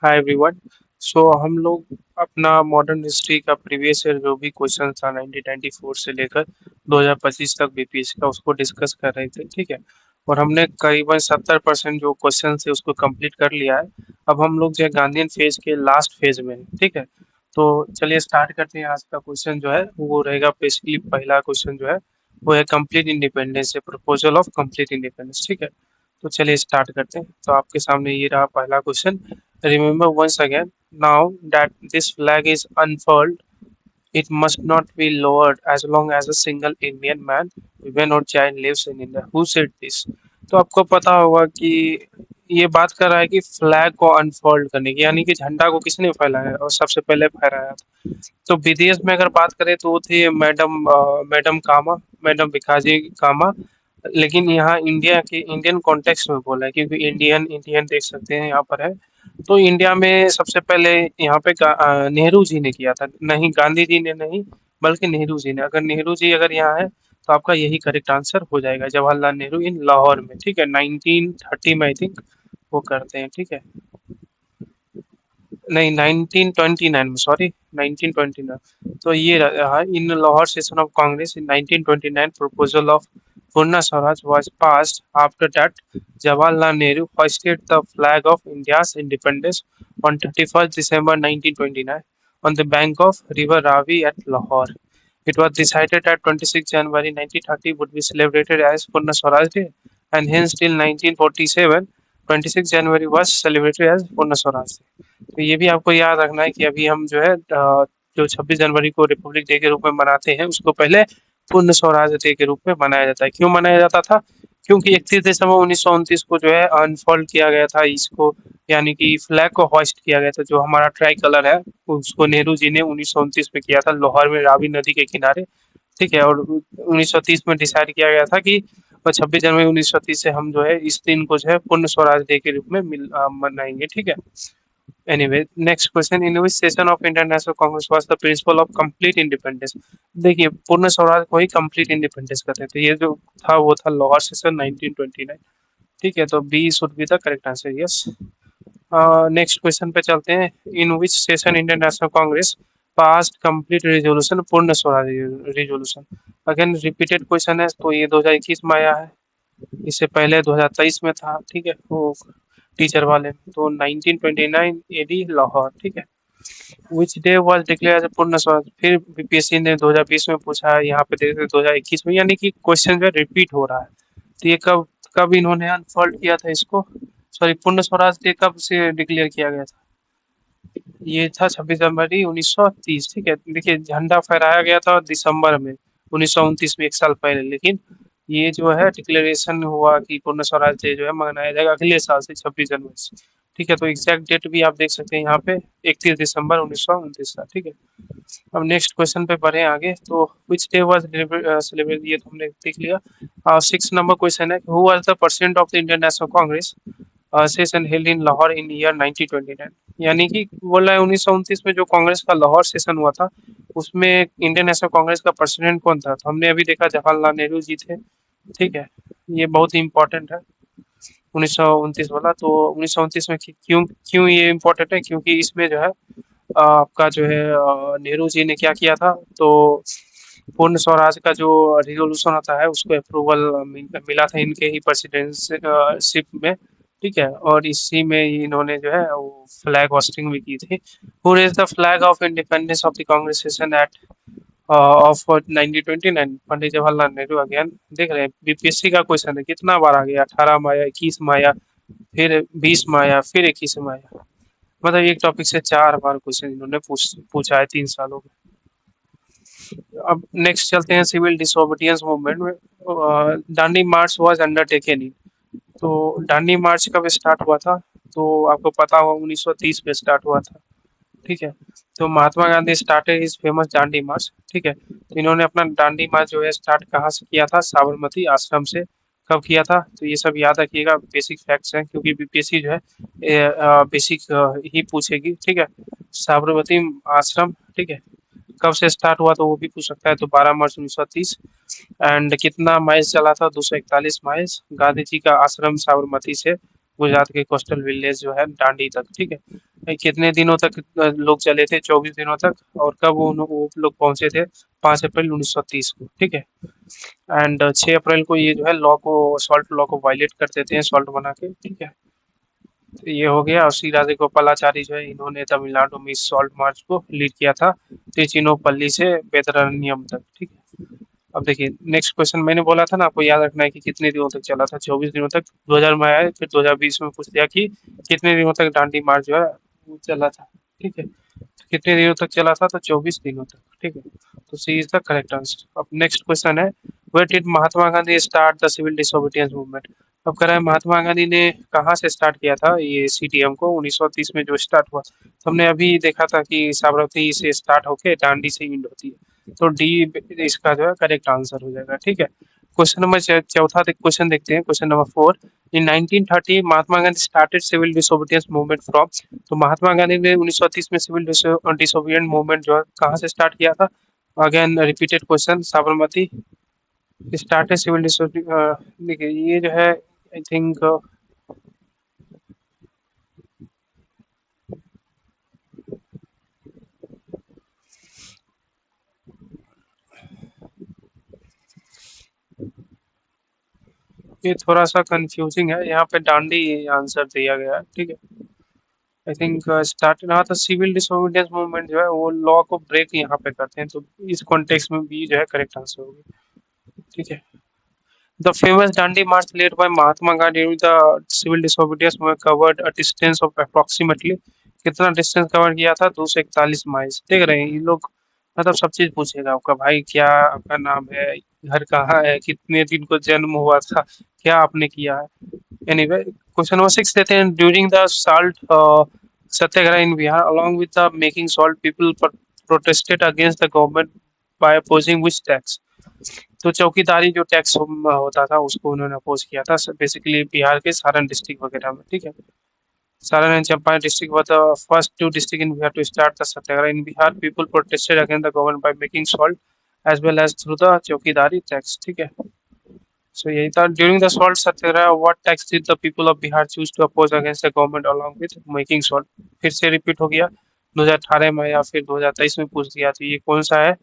Hi everyone. सो हम लोग अपना मॉडर्न हिस्ट्री का प्रीवियस ईयर जो भी क्वेश्चन था 1994 से लेकर 2025 तक बीपीएससी का उसको डिस्कस कर रहे थे, ठीक है। और हमने करीबन 70% जो क्वेश्चन थे उसको कंप्लीट कर लिया है। अब हम लोग जो है गांधीयन फेज के लास्ट फेज में हैं, ठीक है। तो चलिए स्टार्ट करते हैं। आज का क्वेश्चन जो है वो रहेगा, बेसिकली पहला क्वेश्चन जो है वो है कंप्लीट इंडिपेंडेंस है, प्रपोजल ऑफ कंप्लीट इंडिपेंडेंस, ठीक है। तो चलिए स्टार्ट करते हैं। तो आपके सामने ये रहा पहला question. Remember once again, now that this flag is unfurled, it must not be lowered as long as a single Indian man, woman or child lives in India. Who said this? तो आपको पता होगा कि ये बात कर रहा है कि फ्लैग को अनफोल्ड करने की, यानी कि झंडा को किसने फैलाया और सबसे पहले फहराया था। तो विदेश में अगर बात करें तो वो थी मैडम कामा, मैडम भिखाजी कामा। लेकिन यहाँ इंडिया के इंडियन कॉन्टेक्स्ट में बोला है, क्योंकि इंडियन इंडियन देख सकते हैं यहाँ पर है। तो इंडिया में सबसे पहले यहाँ पे नेहरू जी ने किया था, नहीं गांधी जी ने नहीं, बल्कि नेहरू जी ने। अगर नेहरू जी अगर यहाँ है तो आपका यही करेक्ट आंसर हो जाएगा, जवाहरलाल नेहरू इन लाहौर में, ठीक है। 1930 में आई थिंक वो करते हैं, ठीक है। नहीं, 1929 में, सॉरी, 1929। तो ये रहा, in Lahore session of Congress in 1929 proposal of Purna Swaraj was passed. After that, Jawaharlal Nehru hoisted the flag of India's independence on 31st December 1929 on the bank of River Ravi at Lahore. It was decided that 26 January 1930 would be celebrated as Purna Swaraj Day, and hence till 1947, 26 January was celebrated as Purna Swaraj Day. तो ये भी आपको याद रखना है कि अभी हम जो है जो 26 जनवरी को रिपब्लिक डे के रूप में मनाते हैं, उसको पहले पूर्ण स्वराज डे के रूप में मनाया जाता है। क्यों मनाया जाता था? क्योंकि 31 दिसंबर 1929 को जो है अनफोल्ड किया गया था इसको, यानी कि फ्लैग को होस्ट किया गया था। जो हमारा ट्राई कलर है उसको नेहरू जी ने 1929 में किया था, लाहौर में रावी नदी के किनारे, ठीक है। और 1930 में डिसाइड किया गया था कि 26 जनवरी 1930 से हम जो है इस दिन को जो है पूर्ण स्वराज डे के रूप में मनाएंगे, ठीक है। Anyway, next question. In which session of Indian National Congress was the principle of complete independence? देखिए, पूर्ण स्वराज को ही complete independence कहते थे। ये जो था वो था लाहौर सेशन 1929, ठीक है। तो B should be the correct answer, yes. Next question पे चलते हैं। In which session Indian National Congress passed complete resolution Purna Swaraj resolution? Again repeated question है, तो ये 2021 में आया है। इससे पहले 2023 में था, ठीक है, वो टीचर वाले में। तो 1929 एडी लाहौर, ठीक है। Which day was declared as Purna Swaraj? फिर बीपीएससी ने 2020 में पूछा है, यहाँ पे देखते 2021 में, यानी कि क्वेश्चन जो रिपीट हो रहा है। तो ये कब कब इन्होंने अनफोल्ड किया था इसको, सॉरी, पूर्ण स्वराज डे कब से डिक्लेयर किया गया था? ये था 26 जनवरी 1930, ठीक है। देखिए, झंडा फहराया गया था दिसंबर में 1929 में, एक साल पहले। लेकिन ये जो है डिक्लेरेशन हुआ कि पूर्ण स्वराज डे जो है मनाया जाएगा अगले साल से 26 जनवरी से, ठीक है। तो एग्जैक्ट डेट भी आप देख सकते हैं यहाँ पे, 31 दिसंबर 1929 था, ठीक है। अब नेक्स्ट क्वेश्चन पे बढ़े आगे। तो विच डे वाज सेलिब्रेट, ये तो हमने देख लिया। 6 नंबर क्वेश्चन है, who was the president of the Indian National Congress session held in Lahore in year 1929? यानी कि बोल रहा है 1929 में जो कांग्रेस का लाहौर सेशन हुआ था, उसमें इंडियन नेशनल कांग्रेस का प्रेसिडेंट कौन था? तो हमने अभी देखा जवाहरलाल नेहरू जी थे, ठीक है। ये बहुत ही इम्पोर्टेंट है 1929 वाला। तो 1929 में क्यों क्यों ये इम्पोर्टेंट है? क्योंकि इसमें जो है आपका जो है नेहरू जी ने क्या किया था, तो पूर्ण स्वराज का जो रिजोल्यूशन होता है उसको अप्रूवल मिला था इनके ही प्रेसिडेंटशिप में, ठीक है। और इसी में इन्होंने जो है वो फ्लैग होस्टिंग भी की थी। Who raise the flag of independence of the Congress session at of 1929? Pandit Jawaharlal Nehru. Again देख रहे हैं बीपीएससी का क्वेश्चन है, कितना बार आ गया, 18 में आया, 21 में आया, फिर 20 में आया, फिर 21 में आया। मतलब एक टॉपिक से 4 बार क्वेश्चन इन्होंने पूछा है 3 सालों में। अब नेक्स्ट चलते हैं सिविल डिसोबीडियंस मूवमेंट में। दांडी मार्च वाज अंडरटेकन इन, तो दांडी मार्च कब स्टार्ट हुआ था? तो आपको पता होगा 1930 में स्टार्ट हुआ था, ठीक है। तो Mahatma Gandhi started his famous Dandi march, ठीक है। तो इन्होंने अपना दांडी मार्च जो है स्टार्ट कहाँ से किया था? साबरमती आश्रम से। कब किया था? तो ये सब याद रखिएगा, बेसिक फैक्ट्स हैं, क्योंकि बीपीएससी जो है बेसिक ही पूछेगी, ठीक है। साबरमती आश्रम, ठीक है। कब से स्टार्ट हुआ तो वो भी पूछ सकता है। तो 12 मार्च 1930। एंड कितना माइल्स चला था? 241 माइल्स। गांधी जी का आश्रम साबरमती से गुजरात के कोस्टल विलेज जो है दांडी तक, ठीक है। कितने दिनों तक लोग चले थे? 24 दिनों तक। और कब वो लोग पहुंचे थे? 5 अप्रैल 1930 को, ठीक है। एंड 6 अप्रैल को ये जो है लॉ को, सॉल्ट लॉ को वायलेट कर देते हैं सॉल्ट बना के, ठीक है। तो ये हो गया। और श्री राजगोपालाचारी जो है, इन्होंने तमिलनाडु में इस सॉल्ट मार्च को लीड किया था तिरुचिरापल्ली से वेदरण्यम तक, ठीक है। अब देखिए नेक्स्ट क्वेश्चन, मैंने बोला था ना आपको याद रखना है कि कितने दिनों तक चला था, 24 दिनों तक 2000 में आया, फिर 2020 में पूछ दिया कि कितने दिनों तक दांडी मार्च जो है वो चला था, ठीक है। तो कितने दिनों तक चला था? तो 24 दिनों तक, ठीक है। तो C is the correct answer. अब नेक्स्ट क्वेश्चन है, where did Mahatma Gandhi start the civil disobedience movement? अब कह रहा है महात्मा गांधी ने कहाँ से स्टार्ट किया था ये सीटीएम को? 1930 में जो स्टार्ट हुआ, तो हमने अभी देखा था कि साबरमती से स्टार्ट होके दांडी से एंड होती है। तो डी इसका जो है करेक्ट आंसर हो जाएगा, ठीक है। क्वेश्चन नंबर चौथा क्वेश्चन देखते हैं, question number 4। In 1930 Mahatma Gandhi started civil disobedience movement from. तो महात्मा गांधी ने 1930 में सिविल डिसोबीडियंस मूवमेंट जो है कहाँ से स्टार्ट किया था? Again repeated question, Sabarmati started civil disobedience. देखिए ये जो है आई थिंक ये थोड़ा सा कंफ्यूजिंग है, यहाँ पे डांडी आंसर दिया गया है, ठीक है। आई थिंक स्टार्ट, हाँ, तो सिविल डिसोबीडियंस मूवमेंट जो है वो लॉ को ब्रेक यहाँ पे करते हैं, तो इस कॉन्टेक्स्ट में भी जो है करेक्ट आंसर होगी, ठीक है। The famous Dandi march led by Mahatma Gandhi during the civil disobedience movement covered a distance of approximately, कितना डिस्टेंस कवर किया था? 241 माइल्स। देख रहे हैं ये लोग, मतलब सब चीज पूछेगा आपका, भाई क्या आपका नाम है, घर कहाँ है, कितने दिन को जन्म हुआ था, क्या आपने किया है। एनीवे क्वेश्चन नंबर 6 देते हैं, during the salt Satyagraha in Bihar along with the making salt people protested against the government by opposing which tax? तो चौकीदारी जो टैक्स होता था उसको उन्होंने अपोज किया था, बेसिकली बिहार के सारण डिस्ट्रिक्ट वगैरह में, ठीक है। Saran and Champaran district were the first two district in Bihar to start the satyagraha in Bihar. People protested against the government by making salt as well as through the chaukidari tax, ठीक है। सो यही था। During the salt satyagraha what tax did the people of Bihar choose to oppose against the government along with making salt? फिर से repeat हो गया, 2018 में या फिर 2023 में पूछ दिया, तो ये कौन सा है?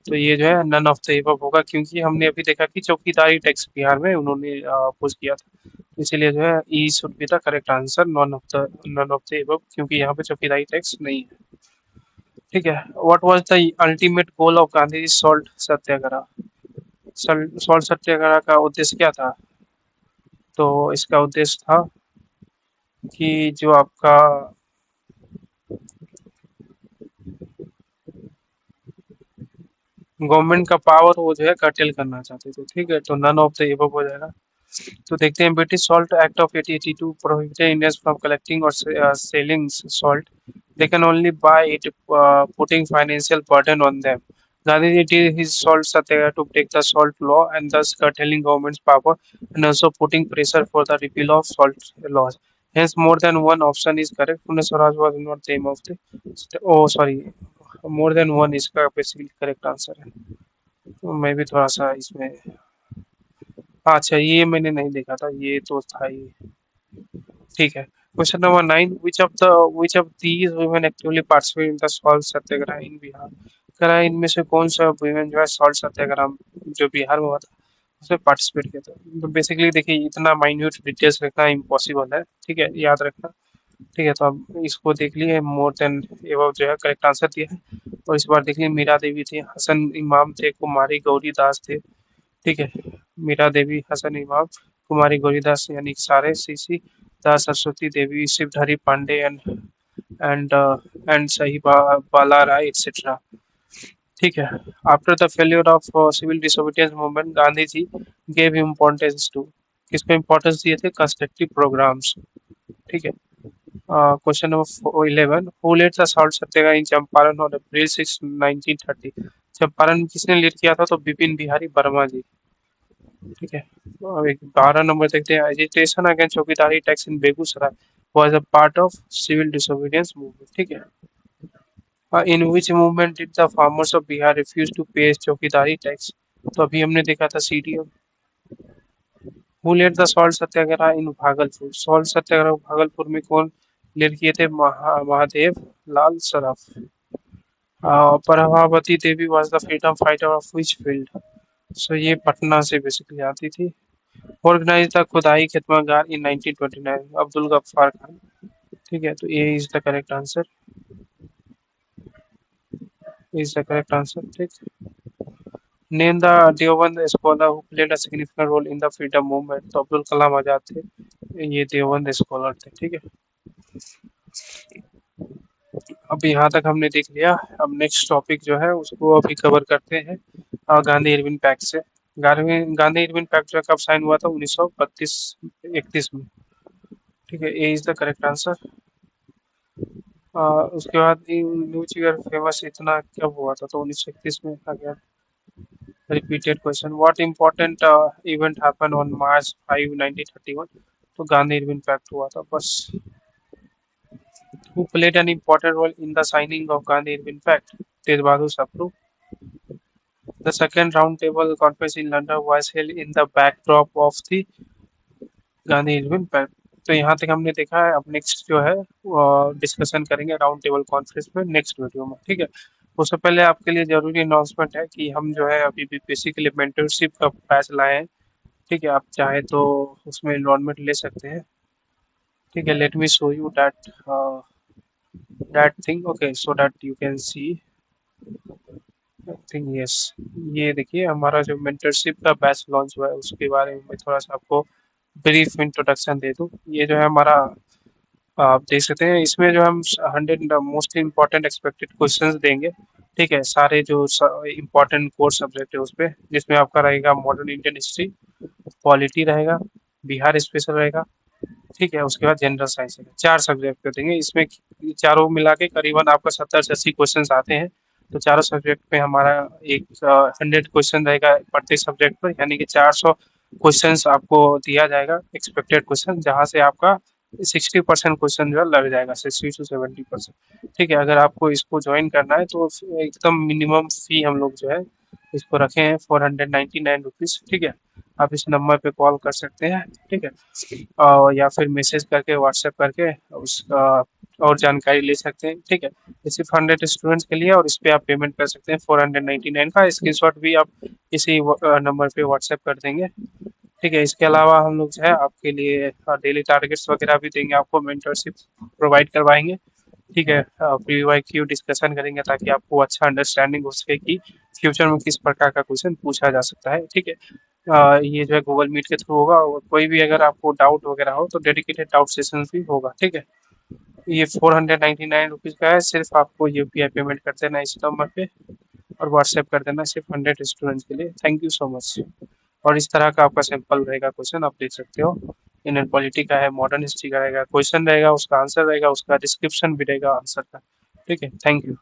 तो ये जो है नन ऑफ द एबव होगा, क्योंकि हमने अभी देखा कि चौकीदारी टैक्स बिहार में उन्होंने अपोज किया था, इसीलिए जो है E should be the correct answer, none of the above, क्योंकि यहाँ पे चौकीदारी टैक्स नहीं है, ठीक है। What was the ultimate goal of Gandhi salt satyagraha? Salt satyagraha का उद्देश्य क्या था? तो इसका उद्देश्य था कि जो आपका गवर्नमेंट का पावर वो जो है कर्टेल करना चाहते थे, ठीक है। तो नन ऑफ द एबव हो जाएगा। तो देखते हैं, British salt act of 1882 prohibited Indians from collecting और selling salt, they can only buy it putting financial burden on them. Gandhi did his salt satyagraha to break the salt law and thus curtailing government's power and also putting pressure for the repeal of salt laws. Hence, more than one option is correct. Pune Swaraj was not the aim of the. Oh, sorry. More than one is basically correct answer है। तो मैं भी थोड़ा सा इसमें, अच्छा ये मैंने नहीं देखा था, ये तो था ही, ठीक है। Question number 9, which of these women actively participate in the salt Satyagraha in Bihar? करा इनमें से कौन सा women जो है सॉल्ट सत्याग्रह जो बिहार में हुआ था उसमें पार्टिसिपेट किया था? तो बेसिकली देखिए इतना माइन्यूट डिटेल्स रखना इम्पॉसिबल है, ठीक है, याद रखना, ठीक है। तो अब इसको देख लिए, मोर देन एबव जो है करेक्ट आंसर दिया है। और इस बार देखिए मीरा देवी थी, हसन इमाम थे, कुमारी गौरी दास थे, ठीक है। मीरा देवी, हसन इमाम, कुमारी गौरीदास यानी सारे CC Das, Saraswati Devi, Shivdhari Pandey and and सही बाला राय एक्सेट्रा, ठीक है। After the failure of civil disobedience movement Gandhi ji gave importance to, किसको इम्पोर्टेंस दिए थे? कंस्ट्रक्टिव प्रोग्राम्स, ठीक है। Question number 11, who led the salt satyagraha in Champaran on April 6 1930? Champaran में किसने लीड किया था? तो बिपिन बिहारी वर्मा जी, ठीक है। अब एक 12 नंबर देखते हैं, agitation against chaukidari tax in Begusarai was a part of civil disobedience movement, ठीक है। In which movement did the farmers of Bihar refuse to pay चौकीदारी tax? तो अभी हमने देखा था CDM, who led the salt satyagraha in Bhagalpur? Salt satyagraha Bhagalpur में कौन लीड किए थे? Mahadev Lal Saraf. Prabhavati Devi was the freedom fighter of which field? So ये पटना से बेसिकली आती थी। ऑर्गेनाइज द खुदाई खिदमतगार इन 1929? अब्दुल गफ्फार खान। ठीक है, तो A is the correct answer, is the correct answer. ठीक, name the Deoband scholar who played a significant role in the freedom movement? तो अब्दुल कलाम आजाद थे, ये देवबंद स्कॉलर थे। ठीक है, अब यहाँ तक हमने देख लिया। अब नेक्स्ट टॉपिक जो है उसको अभी कवर करते हैं गांधी इरविन पैक्ट से। गांधी इरविन पैक्ट जो है कब साइन हुआ था? 1932-31 में। ठीक है, ए इज द करेक्ट आंसर। उसके बाद न्यू ईयर फेमस इतना कब हुआ था? तो 1931 में। Again repeated question, what important event happen on March 5, 1931? तो गांधी इरविन पैक्ट हुआ था बस। Who played an important role in the signing of Gandhi Irwin Pact? Tej Bahadur Sapru. The second roundtable conference in London was held in the backdrop of the Gandhi Irwin Pact. तो यहाँ तक हमने देखा है। अब next जो है discussion करेंगे राउंड टेबल कॉन्फ्रेंस में नेक्स्ट वीडियो में। ठीक है, उससे पहले आपके लिए जरूरी अनाउंसमेंट है कि हम जो है अभी बीपीएससी के लिए मेंटरशिप का बैच लाए हैं। ठीक है, आप चाहे तो उसमें एनरोलमेंट ले सकते हैं। ठीक है, let me show you that thing, okay, so that you can see thing. Yes, ये देखिए हमारा जो मेंटरशिप का बैच लॉन्च हुआ है उसके बारे में मैं थोड़ा सा आपको ब्रीफ इंट्रोडक्शन दे दूं। ये जो है हमारा, आप देख सकते हैं इसमें जो हम 100 मोस्ट इम्पॉर्टेंट एक्सपेक्टेड क्वेश्चंस देंगे। ठीक है, सारे जो इम्पोर्टेंट कोर सब्जेक्ट है उस पर, जिसमें आपका रहेगा मॉडर्न इंडियन हिस्ट्री, पॉलिटी रहेगा, बिहार स्पेशल रहेगा। ठीक है, उसके बाद जनरल साइंस है। 4 सब्जेक्ट देंगे इसमें, चारों मिला के करीबन आपका 70 से 80 क्वेश्चन आते हैं। तो चारों सब्जेक्ट पे हमारा एक 100 क्वेश्चन रहेगा प्रत्येक सब्जेक्ट पर, यानी कि 400 क्वेश्चन आपको दिया जाएगा एक्सपेक्टेड क्वेश्चन, जहाँ से आपका 60% क्वेश्चन जो है लग जाएगा, 60 to 70%। ठीक है, अगर आपको इसको ज्वाइन करना है तो एकदम मिनिमम फी हम लोग जो है इसको रखे हैं 499 रुपीज़। ठीक है, आप इस नंबर पे कॉल कर सकते हैं। ठीक है, या फिर मैसेज करके व्हाट्सएप करके उसका और जानकारी ले सकते हैं। ठीक है, ये सिर्फ 100 स्टूडेंट्स के लिए, और इस पे आप पेमेंट कर सकते हैं 499 का। स्क्रीनशॉट भी आप इसी नंबर पे व्हाट्सएप कर देंगे। ठीक है, इसके अलावा हम लोग जो है आपके लिए डेली टारगेट्स वगैरह भी देंगे, आपको मेंटरशिप प्रोवाइड करवाएंगे। ठीक है, PYQ डिस्कशन करेंगे ताकि आपको अच्छा अंडरस्टैंडिंग हो सके कि फ्यूचर में किस प्रकार का क्वेश्चन पूछा जा सकता है। ठीक है, ये जो है गूगल मीट के थ्रू होगा, और कोई भी अगर आपको डाउट वगैरह हो तो डेडिकेटेड डाउट सेशन भी होगा। ठीक है, ये 499 रुपीज़ का है। सिर्फ आपको UPI पेमेंट कर देना इस नंबर पे, और व्हाट्सएप कर देना सिर्फ 100 स्टूडेंट्स के लिए। Thank you so much. और इस तरह का आपका सैंपल रहेगा क्वेश्चन, आप देख सकते हो। इंडियन पॉलिटी का है, मॉडर्न हिस्ट्री का रहेगा, क्वेश्चन रहेगा, उसका आंसर रहेगा, उसका डिस्क्रिप्शन भी रहेगा आंसर का। ठीक है, थैंक यू।